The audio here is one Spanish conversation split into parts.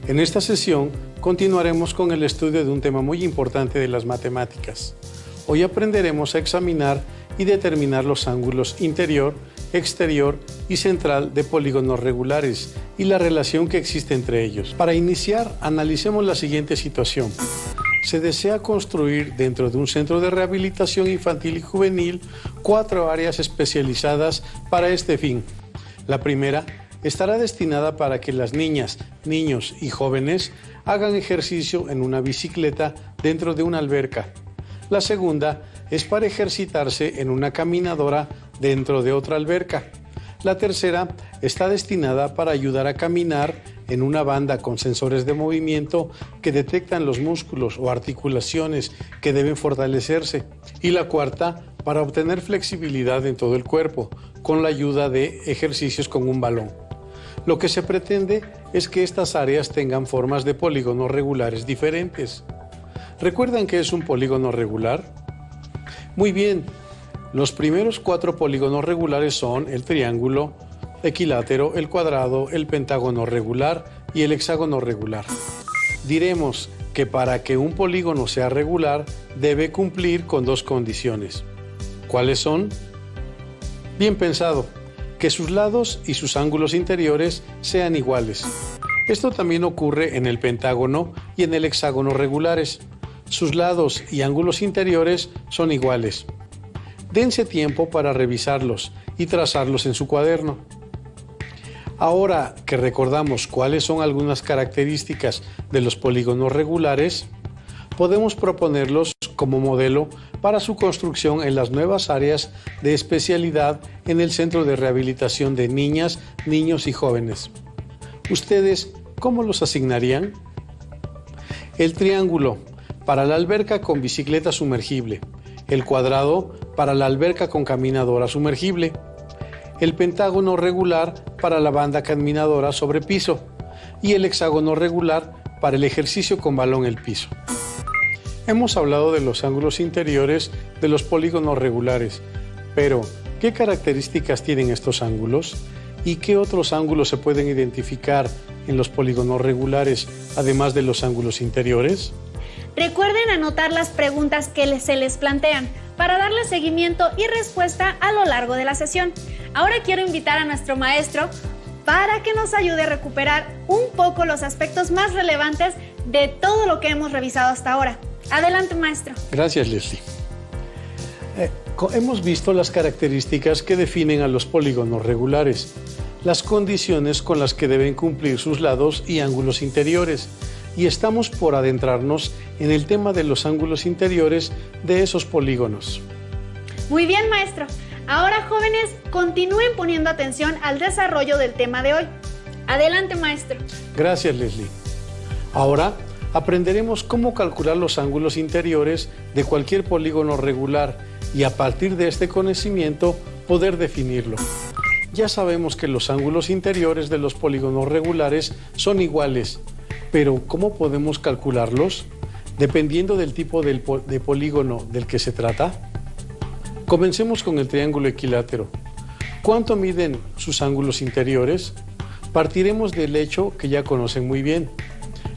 En esta sesión continuaremos con el estudio de un tema muy importante de las matemáticas. Hoy aprenderemos a examinar y determinar los ángulos interior, exterior y central de polígonos regulares y la relación que existe entre ellos. Para iniciar, analicemos la siguiente situación. Se desea construir dentro de un centro de rehabilitación infantil y juvenil 4 áreas especializadas para este fin. La primera estará destinada para que las niñas, niños y jóvenes hagan ejercicio en una bicicleta dentro de una alberca. La segunda es para ejercitarse en una caminadora dentro de otra alberca. La tercera está destinada para ayudar a caminar en una banda con sensores de movimiento que detectan los músculos o articulaciones que deben fortalecerse. Y la cuarta para obtener flexibilidad en todo el cuerpo con la ayuda de ejercicios con un balón. Lo que se pretende es que estas áreas tengan formas de polígonos regulares diferentes. ¿Recuerdan qué es un polígono regular? Muy bien, los primeros 4 polígonos regulares son el triángulo, equilátero, el cuadrado, el pentágono regular y el hexágono regular. Diremos que para que un polígono sea regular debe cumplir con 2 condiciones. ¿Cuáles son? Bien pensado, que sus lados y sus ángulos interiores sean iguales. Esto también ocurre en el pentágono y en el hexágono regulares. Sus lados y ángulos interiores son iguales. Dense tiempo para revisarlos y trazarlos en su cuaderno. Ahora que recordamos cuáles son algunas características de los polígonos regulares, podemos proponerlos como modelo para su construcción en las nuevas áreas de especialidad en el Centro de Rehabilitación de Niñas, Niños y Jóvenes. ¿Ustedes cómo los asignarían? El triángulo para la alberca con bicicleta sumergible, el cuadrado para la alberca con caminadora sumergible, el pentágono regular para la banda caminadora sobre piso y el hexágono regular para el ejercicio con balón en el piso. Hemos hablado de los ángulos interiores de los polígonos regulares, pero ¿qué características tienen estos ángulos? ¿Y qué otros ángulos se pueden identificar en los polígonos regulares, además de los ángulos interiores? Recuerden anotar las preguntas que se les plantean para darle seguimiento y respuesta a lo largo de la sesión. Ahora quiero invitar a nuestro maestro para que nos ayude a recuperar un poco los aspectos más relevantes de todo lo que hemos revisado hasta ahora. Adelante, maestro. Gracias, Leslie. Hemos visto las características que definen a los polígonos regulares, las condiciones con las que deben cumplir sus lados y ángulos interiores, y estamos por adentrarnos en el tema de los ángulos interiores de esos polígonos. Muy bien, maestro. Ahora, jóvenes, continúen poniendo atención al desarrollo del tema de hoy. Adelante, maestro. Gracias, Leslie. Ahora aprenderemos cómo calcular los ángulos interiores de cualquier polígono regular y a partir de este conocimiento poder definirlo. Ya sabemos que los ángulos interiores de los polígonos regulares son iguales, pero ¿cómo podemos calcularlos? Dependiendo del tipo de polígono del que se trata. Comencemos con el triángulo equilátero. ¿Cuánto miden sus ángulos interiores? Partiremos del hecho que ya conocen muy bien.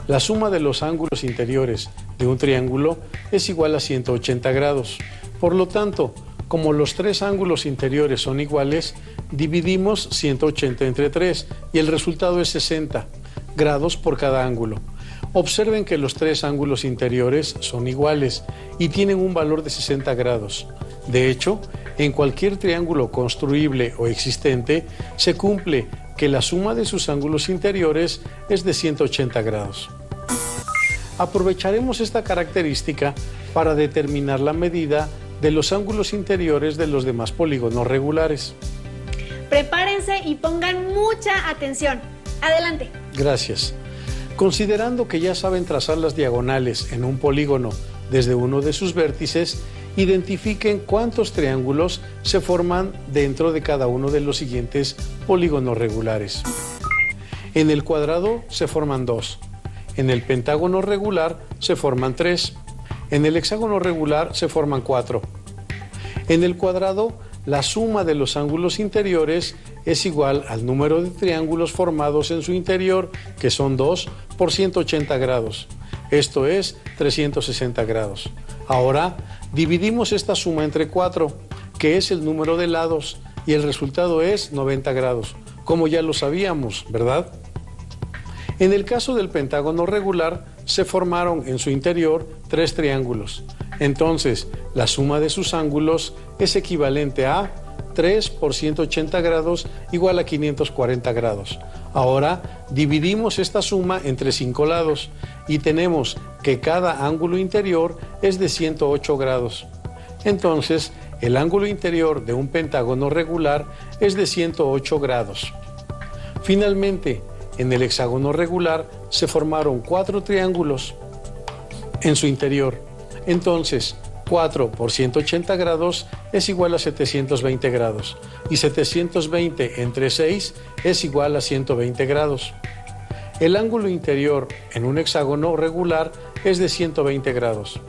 La suma de los ángulos interiores de un triángulo es igual a 180 grados. Por lo tanto, como los 3 ángulos interiores son iguales, dividimos 180 entre 3 y el resultado es 60 grados por cada ángulo. Observen que los 3 ángulos interiores son iguales y tienen un valor de 60 grados. De hecho, en cualquier triángulo construible o existente, se cumple que la suma de sus ángulos interiores es de 180 grados. Aprovecharemos esta característica para determinar la medida de los ángulos interiores de los demás polígonos regulares. Prepárense y pongan mucha atención. Adelante. Gracias. Considerando que ya saben trazar las diagonales en un polígono desde uno de sus vértices, identifiquen cuántos triángulos se forman dentro de cada uno de los siguientes polígonos regulares. En el cuadrado se forman 2, en el pentágono regular se forman 3, en el hexágono regular se forman 4. En el cuadrado la suma de los ángulos interiores es igual al número de triángulos formados en su interior, que son 2 por 180 grados. Esto es 360 grados. Ahora dividimos esta suma entre 4, que es el número de lados, y el resultado es 90 grados, como ya lo sabíamos, ¿verdad? En el caso del pentágono regular, se formaron en su interior 3 triángulos. Entonces, la suma de sus ángulos es equivalente a 3 por 180 grados igual a 540 grados. Ahora, dividimos esta suma entre 5 lados y tenemos que cada ángulo interior es de 108 grados. Entonces, el ángulo interior de un pentágono regular es de 108 grados. Finalmente, en el hexágono regular se formaron 4 triángulos en su interior. Entonces, 4 por 180 grados es igual a 720 grados y 720 entre 6 es igual a 120 grados. El ángulo interior en un hexágono regular es de 120 grados.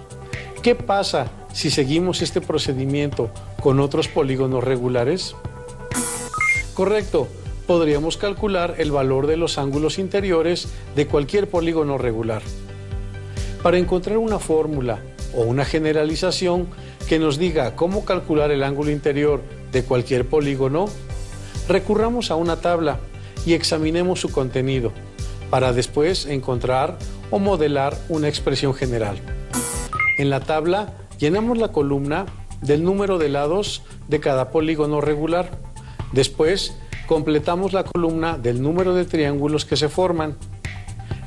¿Qué pasa si seguimos este procedimiento con otros polígonos regulares? Correcto, podríamos calcular el valor de los ángulos interiores de cualquier polígono regular. Para encontrar una fórmula o una generalización que nos diga cómo calcular el ángulo interior de cualquier polígono, recurramos a una tabla y examinemos su contenido, para después encontrar o modelar una expresión general. En la tabla llenamos la columna del número de lados de cada polígono regular. Después completamos la columna del número de triángulos que se forman.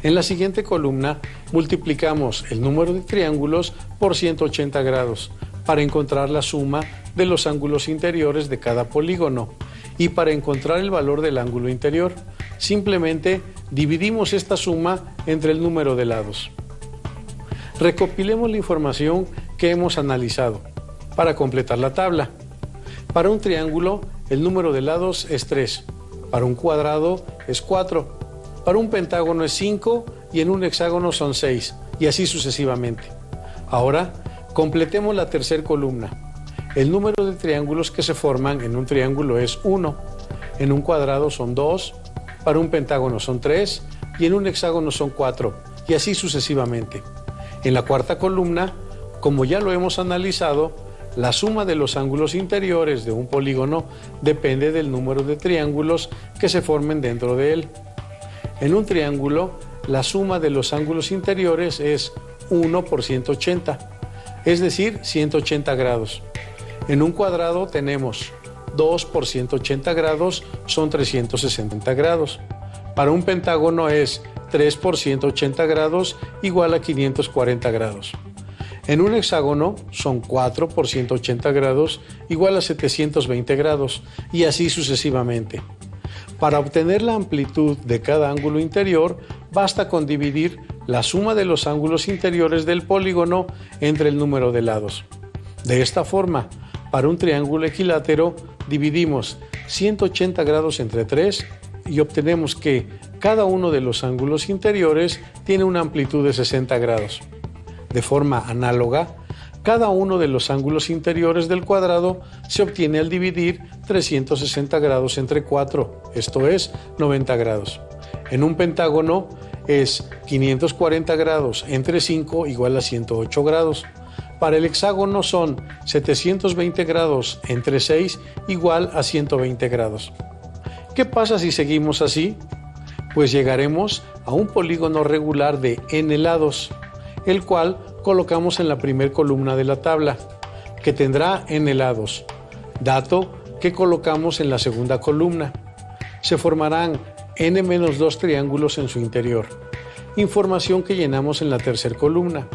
En la siguiente columna multiplicamos el número de triángulos por 180 grados para encontrar la suma de los ángulos interiores de cada polígono. Y para encontrar el valor del ángulo interior, simplemente dividimos esta suma entre el número de lados. Recopilemos la información que hemos analizado para completar la tabla. Para un triángulo, el número de lados es 3. Para un cuadrado es 4. Para un pentágono es 5 y en un hexágono son 6, y así sucesivamente. Ahora, completemos la tercera columna. El número de triángulos que se forman en un triángulo es 1. En un cuadrado son 2. Para un pentágono son 3 y en un hexágono son 4, y así sucesivamente. En la cuarta columna, como ya lo hemos analizado, la suma de los ángulos interiores de un polígono depende del número de triángulos que se formen dentro de él. En un triángulo, la suma de los ángulos interiores es 1 por 180, es decir, 180 grados. En un cuadrado tenemos 2 por 180 grados, son 360 grados. Para un pentágono es 3 por 180 grados igual a 540 grados. En un hexágono son 4 por 180 grados igual a 720 grados y así sucesivamente. Para obtener la amplitud de cada ángulo interior, basta con dividir la suma de los ángulos interiores del polígono entre el número de lados. De esta forma, para un triángulo equilátero, dividimos 180 grados entre 3 y obtenemos que cada uno de los ángulos interiores tiene una amplitud de 60 grados. De forma análoga, cada uno de los ángulos interiores del cuadrado se obtiene al dividir 360 grados entre 4, esto es 90 grados. En un pentágono es 540 grados entre 5 igual a 108 grados. Para el hexágono son 720 grados entre 6 igual a 120 grados. ¿Qué pasa si seguimos así? Pues llegaremos a un polígono regular de n lados, el cual colocamos en la primera columna de la tabla, que tendrá n lados, dato que colocamos en la segunda columna. Se formarán n-2 triángulos en su interior, información que llenamos en la tercera columna,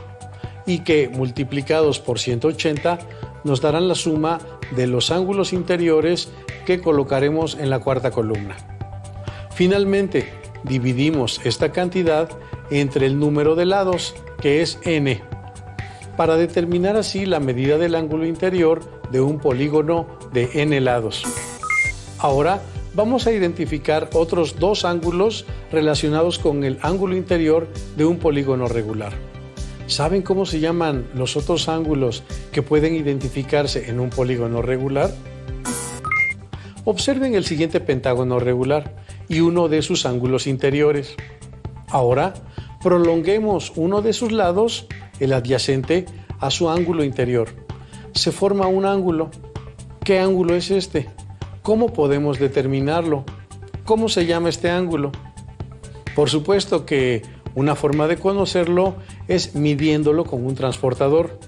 y que multiplicados por 180 nos darán la suma de los ángulos interiores que colocaremos en la cuarta columna. Finalmente, dividimos esta cantidad entre el número de lados, que es n, para determinar así la medida del ángulo interior de un polígono de n lados. Ahora vamos a identificar otros dos ángulos relacionados con el ángulo interior de un polígono regular. ¿Saben cómo se llaman los otros ángulos que pueden identificarse en un polígono regular? Observen el siguiente pentágono regular y uno de sus ángulos interiores. Ahora, prolonguemos uno de sus lados, el adyacente, a su ángulo interior. Se forma un ángulo. ¿Qué ángulo es este? ¿Cómo podemos determinarlo? ¿Cómo se llama este ángulo? Por supuesto que una forma de conocerlo es midiéndolo con un transportador.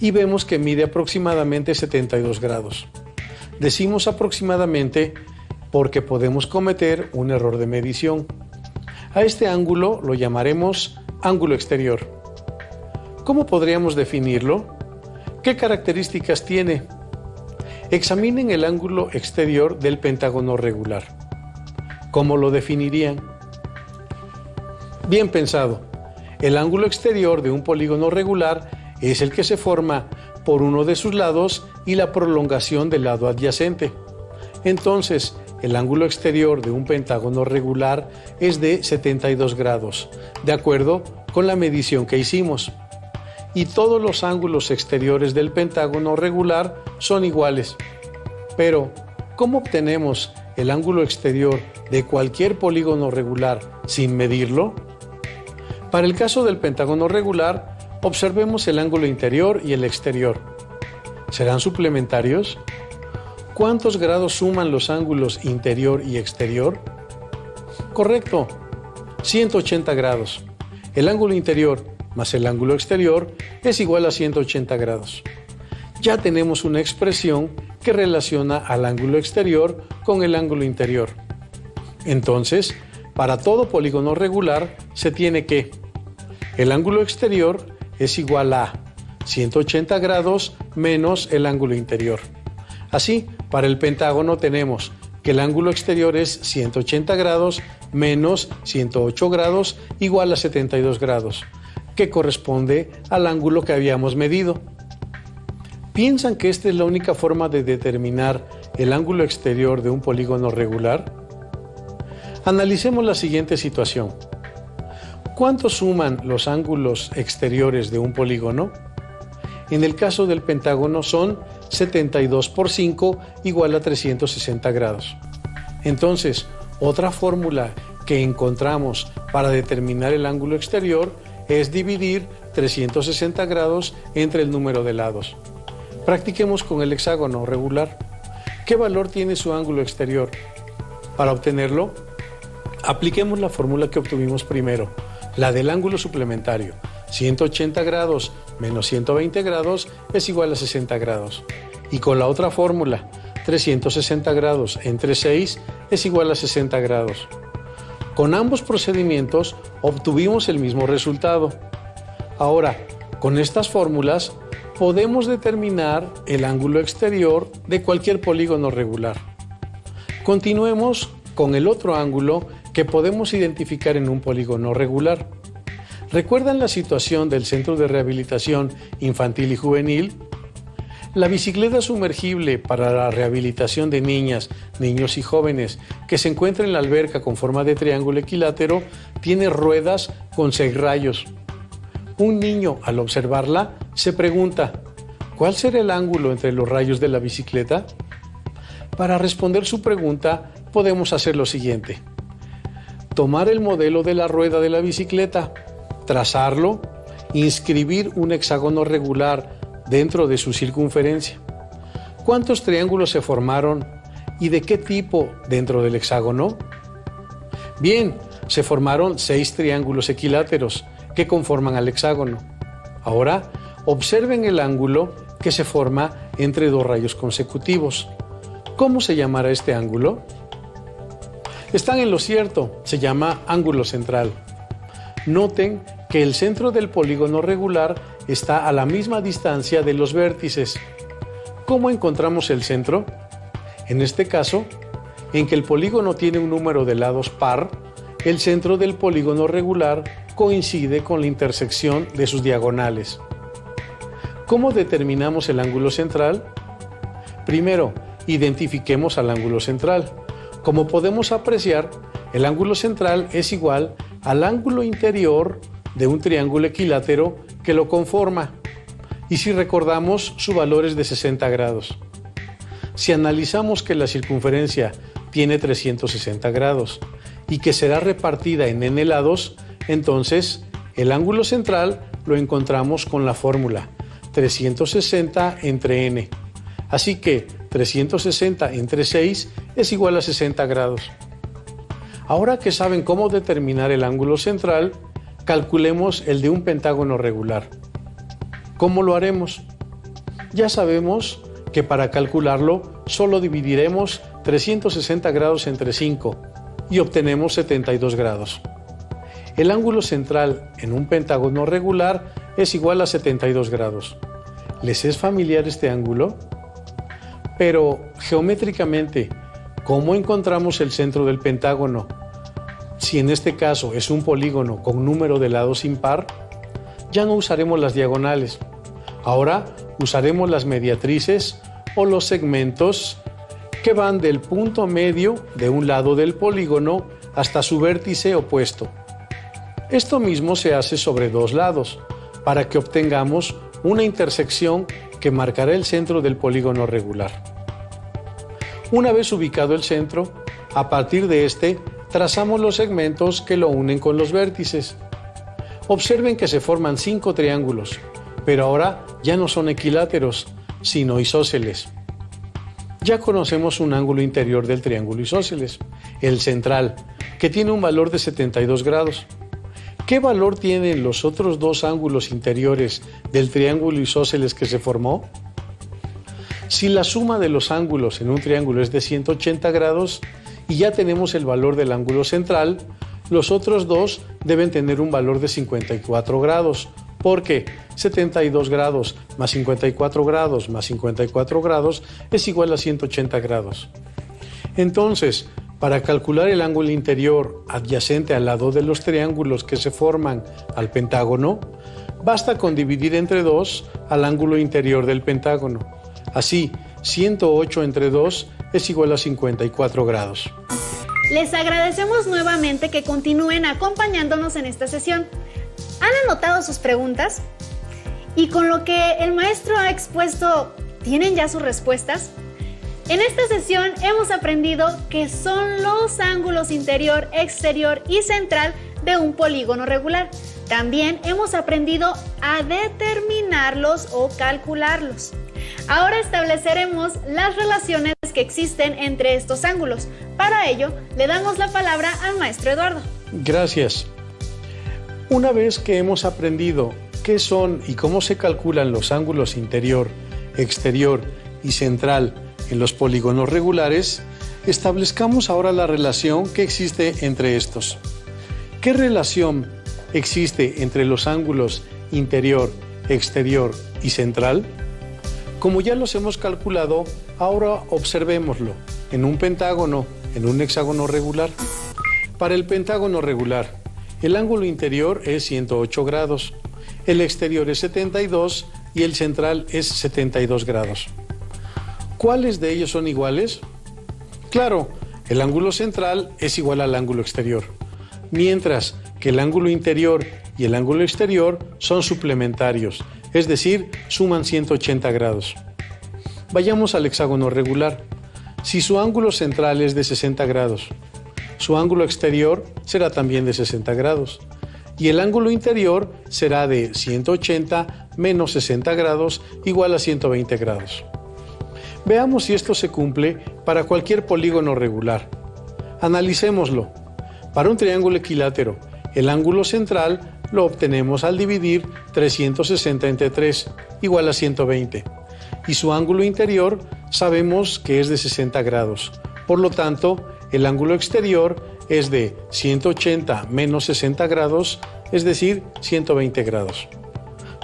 Y vemos que mide aproximadamente 72 grados. Decimos aproximadamente porque podemos cometer un error de medición. A este ángulo lo llamaremos ángulo exterior. ¿Cómo podríamos definirlo? ¿Qué características tiene? Examinen el ángulo exterior del pentágono regular. ¿Cómo lo definirían? Bien pensado. El ángulo exterior de un polígono regular es el que se forma por uno de sus lados y la prolongación del lado adyacente. Entonces, el ángulo exterior de un pentágono regular es de 72 grados, de acuerdo con la medición que hicimos. Y todos los ángulos exteriores del pentágono regular son iguales. Pero, ¿cómo obtenemos el ángulo exterior de cualquier polígono regular sin medirlo? Para el caso del pentágono regular, observemos el ángulo interior y el exterior. ¿Serán suplementarios? ¿Cuántos grados suman los ángulos interior y exterior? Correcto, 180 grados. El ángulo interior más el ángulo exterior es igual a 180 grados. Ya tenemos una expresión que relaciona al ángulo exterior con el ángulo interior. Entonces, para todo polígono regular se tiene que el ángulo exterior es igual a 180 grados menos el ángulo interior. Así, para el pentágono tenemos que el ángulo exterior es 180 grados menos 108 grados igual a 72 grados, que corresponde al ángulo que habíamos medido. ¿Piensan que esta es la única forma de determinar el ángulo exterior de un polígono regular? Analicemos la siguiente situación. ¿Cuánto suman los ángulos exteriores de un polígono? En el caso del pentágono son 72 por 5 igual a 360 grados. Entonces, otra fórmula que encontramos para determinar el ángulo exterior es dividir 360 grados entre el número de lados. Practiquemos con el hexágono regular. ¿Qué valor tiene su ángulo exterior? Para obtenerlo, apliquemos la fórmula que obtuvimos primero, la del ángulo suplementario. 180 grados menos 120 grados es igual a 60 grados. Y con la otra fórmula, 360 grados entre 6 es igual a 60 grados. Con ambos procedimientos obtuvimos el mismo resultado. Ahora, con estas fórmulas podemos determinar el ángulo exterior de cualquier polígono regular. Continuemos con el otro ángulo que podemos identificar en un polígono regular. ¿Recuerdan la situación del Centro de Rehabilitación Infantil y Juvenil? La bicicleta sumergible para la rehabilitación de niñas, niños y jóvenes que se encuentra en la alberca con forma de triángulo equilátero tiene ruedas con 6 rayos. Un niño, al observarla, se pregunta, ¿cuál será el ángulo entre los rayos de la bicicleta? Para responder su pregunta, podemos hacer lo siguiente. Tomar el modelo de la rueda de la bicicleta, trazarlo, inscribir un hexágono regular dentro de su circunferencia. ¿Cuántos triángulos se formaron y de qué tipo dentro del hexágono? Bien, se formaron 6 triángulos equiláteros que conforman al hexágono. Ahora, observen el ángulo que se forma entre 2 rayos consecutivos. ¿Cómo se llamará este ángulo? Están en lo cierto, se llama ángulo central. Noten que el centro del polígono regular está a la misma distancia de los vértices. ¿Cómo encontramos el centro? En este caso, en que el polígono tiene un número de lados par, el centro del polígono regular coincide con la intersección de sus diagonales. ¿Cómo determinamos el ángulo central? Primero, identifiquemos al ángulo central. Como podemos apreciar, el ángulo central es igual al ángulo interior de un triángulo equilátero que lo conforma. Y si recordamos, su valor es de 60 grados. Si analizamos que la circunferencia tiene 360 grados y que será repartida en n lados, entonces el ángulo central lo encontramos con la fórmula 360 entre n. Así que 360 entre 6 es igual a 60 grados. Ahora que saben cómo determinar el ángulo central, calculemos el de un pentágono regular. ¿Cómo lo haremos? Ya sabemos que para calcularlo solo dividiremos 360 grados entre 5 y obtenemos 72 grados. El ángulo central en un pentágono regular es igual a 72 grados. ¿Les es familiar este ángulo? Pero geométricamente, ¿cómo encontramos el centro del pentágono? Si en este caso es un polígono con número de lados impar, ya no usaremos las diagonales. Ahora usaremos las mediatrices o los segmentos que van del punto medio de un lado del polígono hasta su vértice opuesto. Esto mismo se hace sobre dos lados, para que obtengamos una intersección que marcará el centro del polígono regular. Una vez ubicado el centro, a partir de este, trazamos los segmentos que lo unen con los vértices. Observen que se forman 5 triángulos, pero ahora ya no son equiláteros, sino isósceles. Ya conocemos un ángulo interior del triángulo isósceles, el central, que tiene un valor de 72 grados. ¿Qué valor tienen los otros dos ángulos interiores del triángulo isósceles que se formó? Si la suma de los ángulos en un triángulo es de 180 grados y ya tenemos el valor del ángulo central, los otros dos deben tener un valor de 54 grados, porque 72 grados más 54 grados más 54 grados es igual a 180 grados. Entonces, para calcular el ángulo interior adyacente al lado de los triángulos que se forman al pentágono, basta con dividir entre 2 al ángulo interior del pentágono. Así, 108 entre 2 es igual a 54 grados. Les agradecemos nuevamente que continúen acompañándonos en esta sesión. ¿Han anotado sus preguntas? ¿Y con lo que el maestro ha expuesto, tienen ya sus respuestas? En esta sesión hemos aprendido qué son los ángulos interior, exterior y central de un polígono regular. También hemos aprendido a determinarlos o calcularlos. Ahora estableceremos las relaciones que existen entre estos ángulos. Para ello, le damos la palabra al maestro Eduardo. Gracias. Una vez que hemos aprendido qué son y cómo se calculan los ángulos interior, exterior y central en los polígonos regulares, establezcamos ahora la relación que existe entre estos. ¿Qué relación existe entre los ángulos interior, exterior y central? Como ya los hemos calculado, ahora observémoslo en un pentágono, en un hexágono regular. Para el pentágono regular, el ángulo interior es 108 grados, el exterior es 72 y el central es 72 grados. ¿Cuáles de ellos son iguales? Claro, el ángulo central es igual al ángulo exterior, mientras que el ángulo interior y el ángulo exterior son suplementarios, es decir, suman 180 grados. Vayamos al hexágono regular. Si su ángulo central es de 60 grados, su ángulo exterior será también de 60 grados y el ángulo interior será de 180 menos 60 grados igual a 120 grados. Veamos si esto se cumple para cualquier polígono regular. Analicémoslo. Para un triángulo equilátero, el ángulo central lo obtenemos al dividir 360 entre 3, igual a 120. Y su ángulo interior sabemos que es de 60 grados. Por lo tanto, el ángulo exterior es de 180 menos 60 grados, es decir, 120 grados.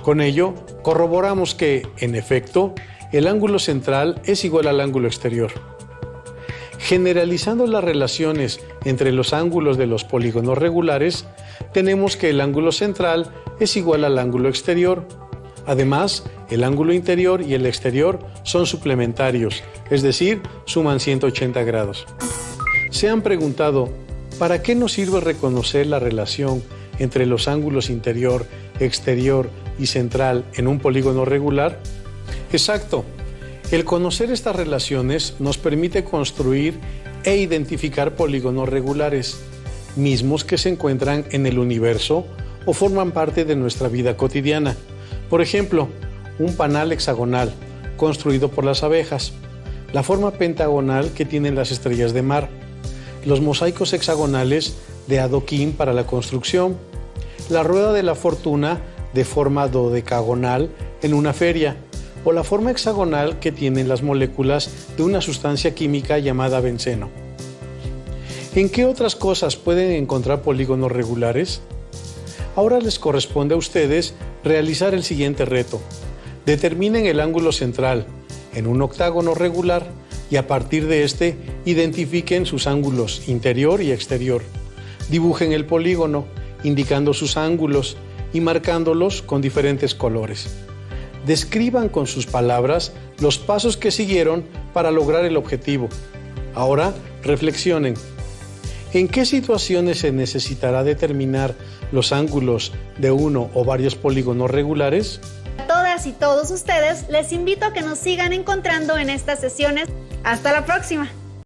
Con ello, corroboramos que, en efecto, el ángulo central es igual al ángulo exterior. Generalizando las relaciones entre los ángulos de los polígonos regulares, tenemos que el ángulo central es igual al ángulo exterior. Además, el ángulo interior y el exterior son suplementarios, es decir, suman 180 grados. ¿Se han preguntado para qué nos sirve reconocer la relación entre los ángulos interior, exterior y central en un polígono regular? Exacto. El conocer estas relaciones nos permite construir e identificar polígonos regulares, mismos que se encuentran en el universo o forman parte de nuestra vida cotidiana. Por ejemplo, un panal hexagonal construido por las abejas, la forma pentagonal que tienen las estrellas de mar, los mosaicos hexagonales de adoquín para la construcción, la rueda de la fortuna de forma dodecagonal en una feria, o la forma hexagonal que tienen las moléculas de una sustancia química llamada benceno. ¿En qué otras cosas pueden encontrar polígonos regulares? Ahora les corresponde a ustedes realizar el siguiente reto. Determinen el ángulo central en un octágono regular y a partir de este identifiquen sus ángulos interior y exterior. Dibujen el polígono indicando sus ángulos y marcándolos con diferentes colores. Describan con sus palabras los pasos que siguieron para lograr el objetivo. Ahora reflexionen. ¿En qué situaciones se necesitará determinar los ángulos de uno o varios polígonos regulares? A todas y todos ustedes les invito a que nos sigan encontrando en estas sesiones. ¡Hasta la próxima!